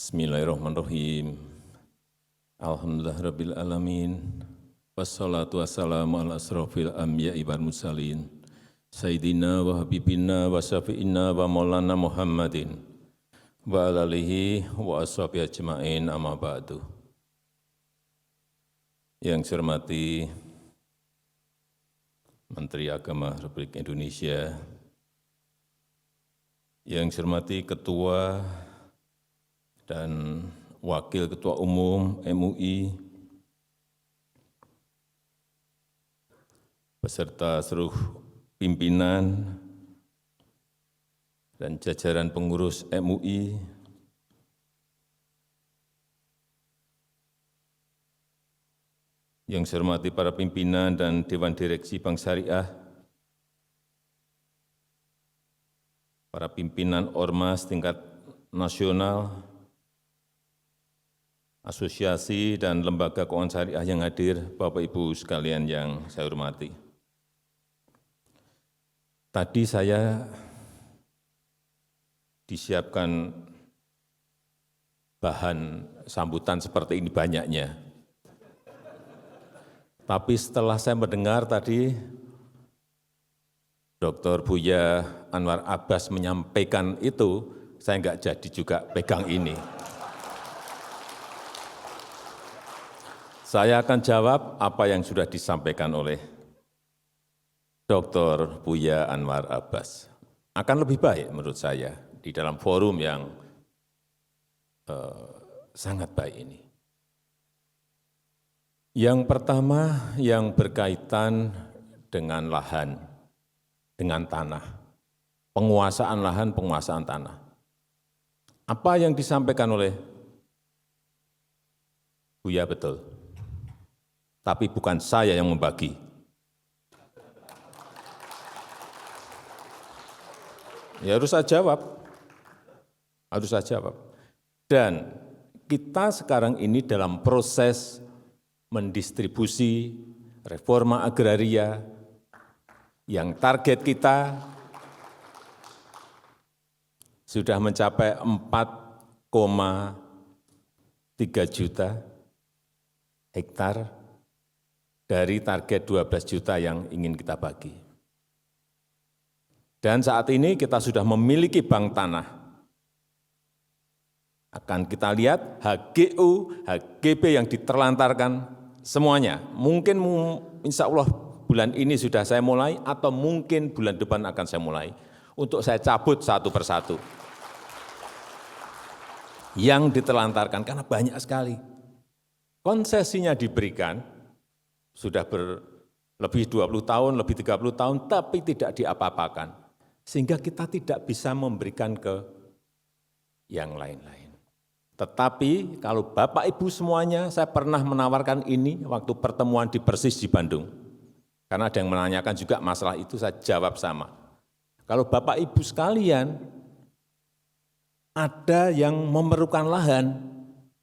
Bismillahirrahmanirrahim. Alhamdulillahirabbil alamin. Wassalatu wassalamu ala asrofil anbiya'i wal mursalin. Sayyidina wa habibina wa syafi'ina wa maulana Muhammadin wa ala alihi wa ashabihi ajma'in amma ba'du. Yang saya hormati Menteri Agama Republik Indonesia, yang saya hormati Ketua dan Wakil Ketua Umum MUI, beserta seluruh pimpinan dan jajaran pengurus MUI, yang saya hormati para pimpinan dan Dewan Direksi Bank Syariah, para pimpinan Ormas tingkat nasional, asosiasi dan lembaga keuangan syariah yang hadir, Bapak Ibu sekalian yang saya hormati. Tadi saya disiapkan bahan sambutan seperti ini banyaknya. Tapi setelah saya mendengar tadi Dr. Buya Anwar Abbas menyampaikan itu, saya enggak jadi juga pegang ini. Saya akan jawab apa yang sudah disampaikan oleh Dr. Buya Anwar Abbas. Akan lebih baik menurut saya di dalam forum yang sangat baik ini. Yang pertama yang berkaitan dengan lahan, dengan tanah, penguasaan lahan, penguasaan tanah. Apa yang disampaikan oleh Buya betul. Tapi bukan saya yang membagi. Ya harus saya jawab. Harus saya jawab. Dan kita sekarang ini dalam proses mendistribusi reforma agraria yang target kita sudah mencapai 4,3 juta hektar dari target 12 juta yang ingin kita bagi. Dan saat ini kita sudah memiliki bank tanah. Akan kita lihat HGU, HGB yang diterlantarkan semuanya. Mungkin insya Allah bulan ini sudah saya mulai atau mungkin bulan depan akan saya mulai. Untuk saya cabut satu persatu. Yang diterlantarkan karena banyak sekali. Konsesinya diberikan, sudah lebih 20 tahun, lebih 30 tahun, tapi tidak diapa-apakan. Sehingga kita tidak bisa memberikan ke yang lain-lain. Tetapi kalau Bapak Ibu semuanya, saya pernah menawarkan ini waktu pertemuan di Persis di Bandung. Karena ada yang menanyakan juga masalah itu, saya jawab sama. Kalau Bapak Ibu sekalian, ada yang memerlukan lahan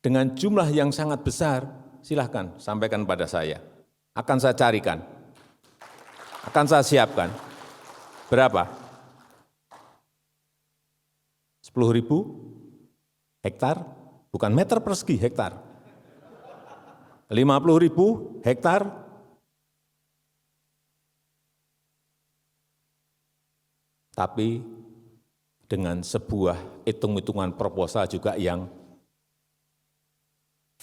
dengan jumlah yang sangat besar, silahkan sampaikan pada saya. Akan saya carikan, akan saya siapkan. Berapa? 10.000 hektar, bukan meter persegi, hektar. 50.000 hektar, tapi dengan sebuah hitung-hitungan proposal juga yang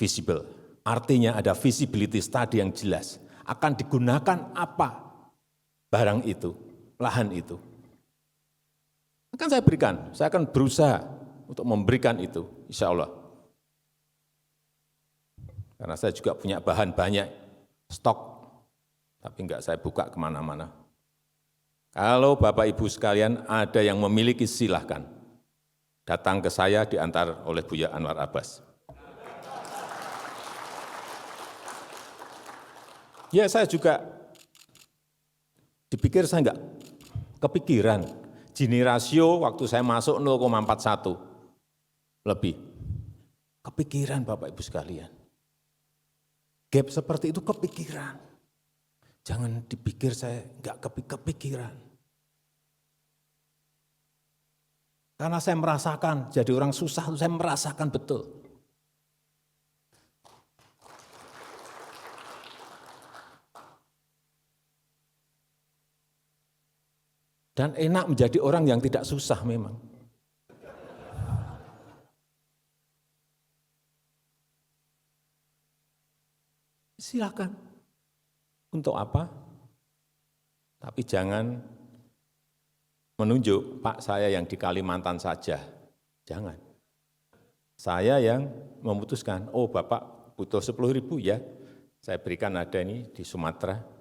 visible. Artinya ada visibility study yang jelas. Akan digunakan apa barang itu, lahan itu. Akan saya berikan, saya akan berusaha untuk memberikan itu, insya Allah. Karena saya juga punya bahan banyak, stok, tapi enggak saya buka kemana-mana. Kalau Bapak Ibu sekalian ada yang memiliki, silahkan. Datang ke saya diantar oleh Buya Anwar Abbas. Ya saya juga dipikir saya enggak kepikiran. Gini rasio waktu saya masuk 0,41 lebih. Kepikiran Bapak Ibu sekalian. Gap seperti itu kepikiran. Jangan dipikir saya enggak kepikiran. Karena saya merasakan, jadi orang susah, saya merasakan betul. Dan enak menjadi orang yang tidak susah memang. Silakan. Untuk apa? Tapi jangan menunjuk, Pak saya yang di Kalimantan saja. Jangan. Saya yang memutuskan, oh Bapak butuh 10.000 ya, saya berikan ada ini di Sumatera.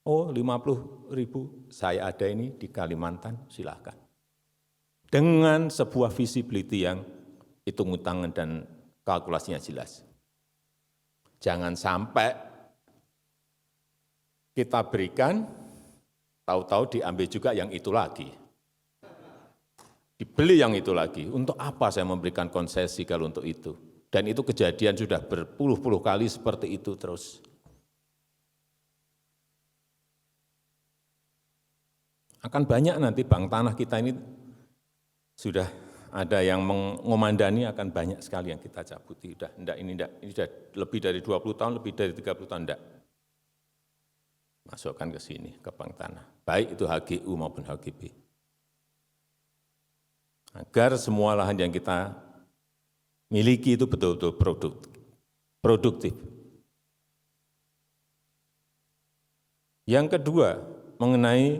Oh 50.000 saya ada ini di Kalimantan, silakan. Dengan sebuah visibility yang hitung-hitungan dan kalkulasinya jelas. Jangan sampai kita berikan, tahu-tahu diambil juga yang itu lagi. Dibeli yang itu lagi. Untuk apa saya memberikan konsesi kalau untuk itu? Dan itu kejadian sudah berpuluh-puluh kali seperti itu terus. Akan banyak nanti bank tanah kita ini sudah ada yang mengomandani, akan banyak sekali yang kita cabuti. Ini sudah lebih dari 20 tahun, lebih dari 30 tahun, enggak. Masukkan ke sini, ke bank tanah. Baik itu HGU maupun HGB. Agar semua lahan yang kita miliki itu betul-betul produktif. Yang kedua, mengenai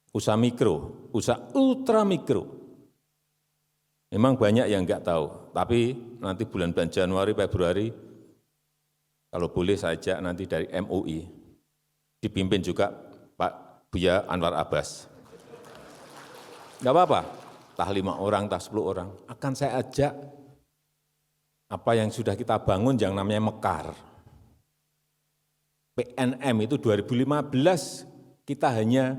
usaha mikro, usaha ultra mikro. Memang banyak yang enggak tahu, tapi nanti bulan-bulan Januari, Februari, kalau boleh saya ajak nanti dari MUI, dipimpin juga Pak Buya Anwar Abbas. Enggak apa-apa, entah 5 orang, entah 10 orang, akan saya ajak apa yang sudah kita bangun yang namanya Mekar. PNM itu 2015 kita hanya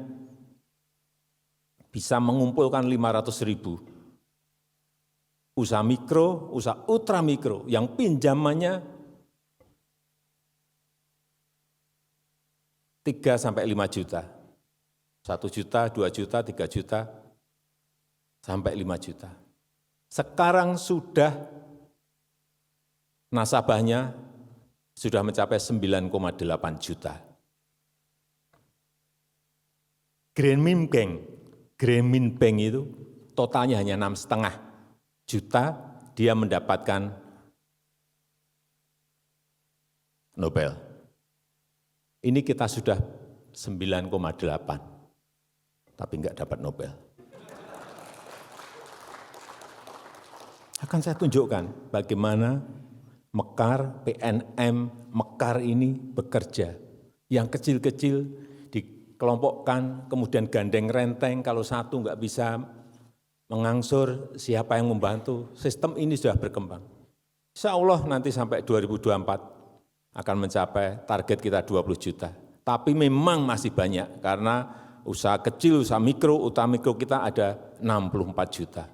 bisa mengumpulkan 500.000 usaha mikro, usaha ultra mikro yang pinjamannya 3 sampai 5 juta. 1 juta, 2 juta, 3 juta, sampai 5 juta. Sekarang sudah nasabahnya sudah mencapai 9,8 juta. Grameen Bank itu totalnya hanya 6,5 juta, dia mendapatkan Nobel. Ini kita sudah 9,8, tapi enggak dapat Nobel. Akan saya tunjukkan bagaimana Mekar, PNM, Mekar ini bekerja. Yang kecil-kecil dikelompokkan, kemudian gandeng renteng, kalau satu enggak bisa mengangsur, siapa yang membantu. Sistem ini sudah berkembang. Insya Allah nanti sampai 2024 akan mencapai target kita 20 juta. Tapi memang masih banyak, karena usaha kecil, usaha mikro, ultra mikro kita ada 64 juta.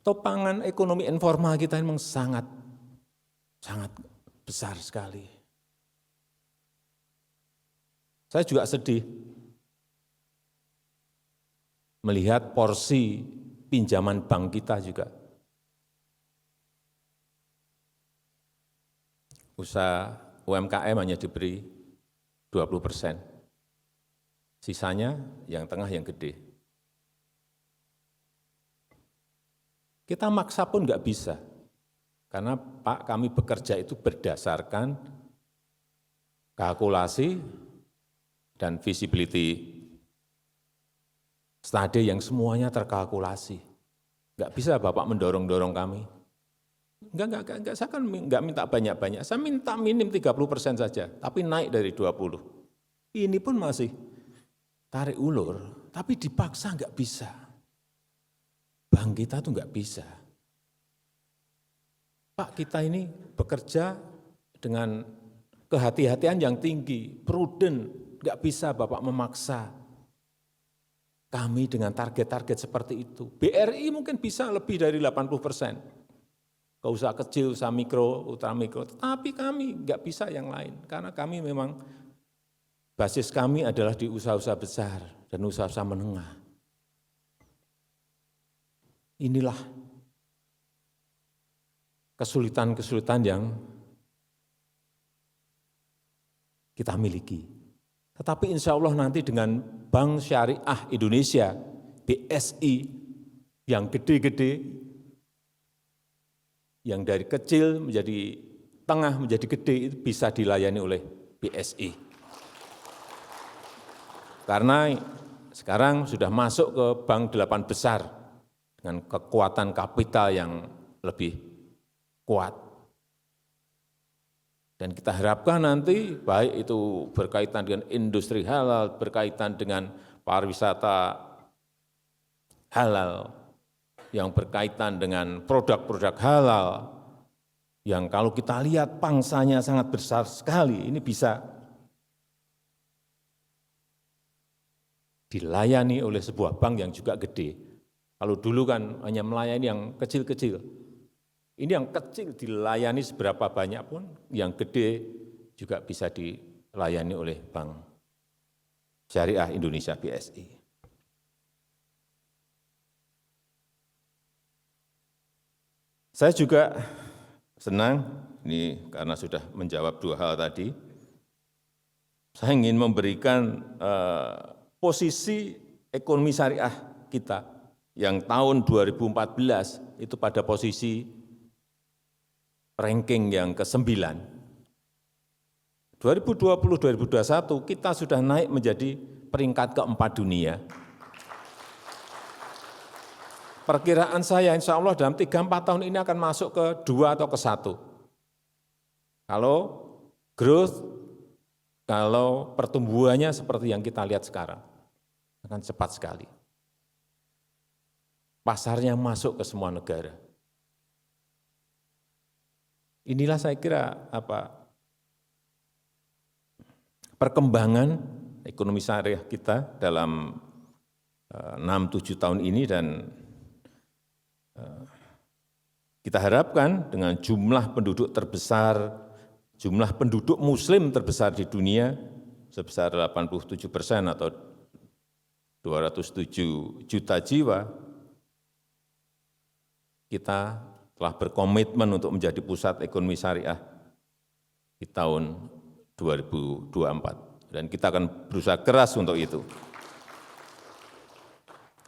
Topangan ekonomi informal kita memang sangat besar sekali. Saya juga sedih melihat porsi pinjaman bank kita juga. Usaha UMKM hanya diberi 20%. Sisanya yang tengah, yang gede. Kita maksa pun enggak bisa. Karena Pak, kami bekerja itu berdasarkan kalkulasi dan visibility study yang semuanya terkalkulasi. Enggak bisa Bapak mendorong-dorong kami. Enggak, saya kan enggak minta banyak-banyak, saya minta minim 30% saja, tapi naik dari 20. Ini pun masih tarik ulur, tapi dipaksa enggak bisa. Bank kita tuh enggak bisa. Pak, kita ini bekerja dengan kehati-hatian yang tinggi, prudent, enggak bisa Bapak memaksa kami dengan target-target seperti itu. BRI mungkin bisa lebih dari 80%. Ke usaha kecil, usaha mikro, ultra mikro, tapi kami enggak bisa yang lain. Karena kami memang, basis kami adalah di usaha-usaha besar. dan usaha-usaha menengah. Inilah kesulitan-kesulitan yang kita miliki. Tetapi insya Allah nanti dengan Bank Syariah Indonesia, BSI, yang gede-gede, yang dari kecil menjadi tengah, menjadi gede, itu bisa dilayani oleh BSI. Karena sekarang sudah masuk ke bank 8 besar dengan kekuatan kapital yang lebih kuat. Dan kita harapkan nanti baik itu berkaitan dengan industri halal, berkaitan dengan pariwisata halal, yang berkaitan dengan produk-produk halal, yang kalau kita lihat pangsanya sangat besar sekali, ini bisa dilayani oleh sebuah bank yang juga gede. Kalau dulu kan hanya melayani yang kecil-kecil. Ini yang kecil dilayani seberapa banyak pun, yang gede juga bisa dilayani oleh Bank Syariah Indonesia BSI. Saya juga senang, ini karena sudah menjawab 2 hal tadi, saya ingin memberikan posisi ekonomi syariah kita yang tahun 2014 itu pada posisi ranking yang ke-9. 2020-2021 kita sudah naik menjadi peringkat ke-4 dunia. Perkiraan saya insya Allah dalam 3-4 tahun ini akan masuk ke 2 atau ke 1. Kalau growth, kalau pertumbuhannya seperti yang kita lihat sekarang, akan cepat sekali. Pasarnya masuk ke semua negara. Inilah saya kira perkembangan ekonomi syariah kita dalam 6-7 tahun ini, dan kita harapkan dengan jumlah penduduk terbesar, jumlah penduduk muslim terbesar di dunia sebesar 87% atau 207 juta jiwa, kita telah berkomitmen untuk menjadi pusat ekonomi syariah di tahun 2024. Dan kita akan berusaha keras untuk itu.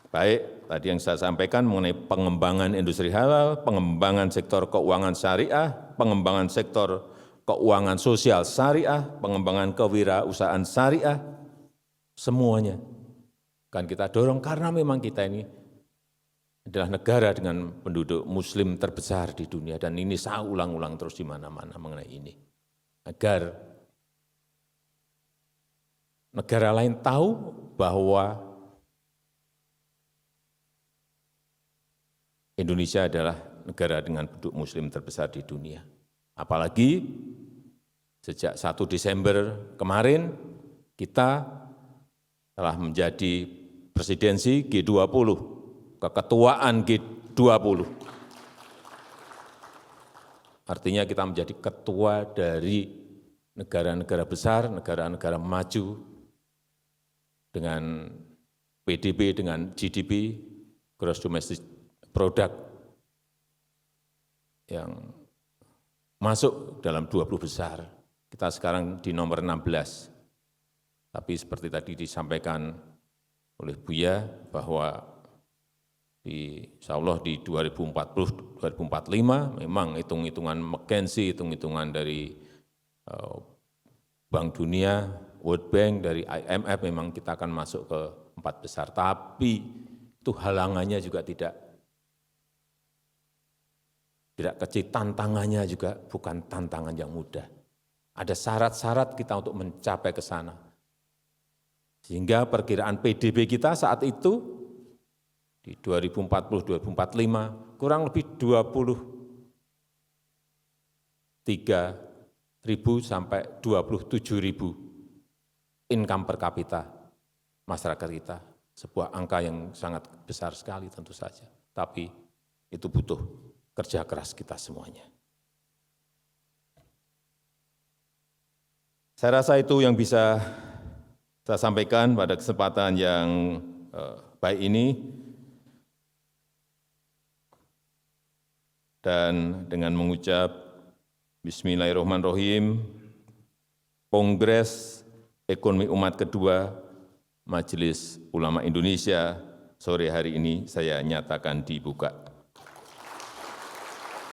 Baik, tadi yang saya sampaikan mengenai pengembangan industri halal, pengembangan sektor keuangan syariah, pengembangan sektor keuangan sosial syariah, pengembangan kewirausahaan syariah, semuanya akan kita dorong karena memang kita ini adalah negara dengan penduduk muslim terbesar di dunia, dan ini saya ulang-ulang terus di mana-mana mengenai ini. Agar negara lain tahu bahwa Indonesia adalah negara dengan penduduk muslim terbesar di dunia. Apalagi sejak 1 Desember kemarin kita telah menjadi presidensi G20. Keketuaan G20. Artinya kita menjadi ketua dari negara-negara besar, negara-negara maju dengan PDB, dengan GDP, Gross Domestic Product, yang masuk dalam 20 besar. Kita sekarang di nomor 16. Tapi seperti tadi disampaikan oleh Buya bahwa insya Allah di 2040-2045 memang hitung-hitungan McKinsey, hitung-hitungan dari Bank Dunia, World Bank, dari IMF memang kita akan masuk ke 4 besar. Tapi itu halangannya juga tidak kecil, tantangannya juga bukan tantangan yang mudah. Ada syarat-syarat kita untuk mencapai ke sana. Sehingga perkiraan PDB kita saat itu di 2040-2045 kurang lebih 23.000 sampai 27.000 income per kapita masyarakat kita. Sebuah angka yang sangat besar sekali tentu saja. Tapi itu butuh kerja keras kita semuanya. Saya rasa itu yang bisa Saya sampaikan pada kesempatan yang baik ini, dan dengan mengucap Bismillahirrahmanirrahim, Kongres Ekonomi Umat kedua Majelis Ulama Indonesia sore hari ini saya nyatakan dibuka.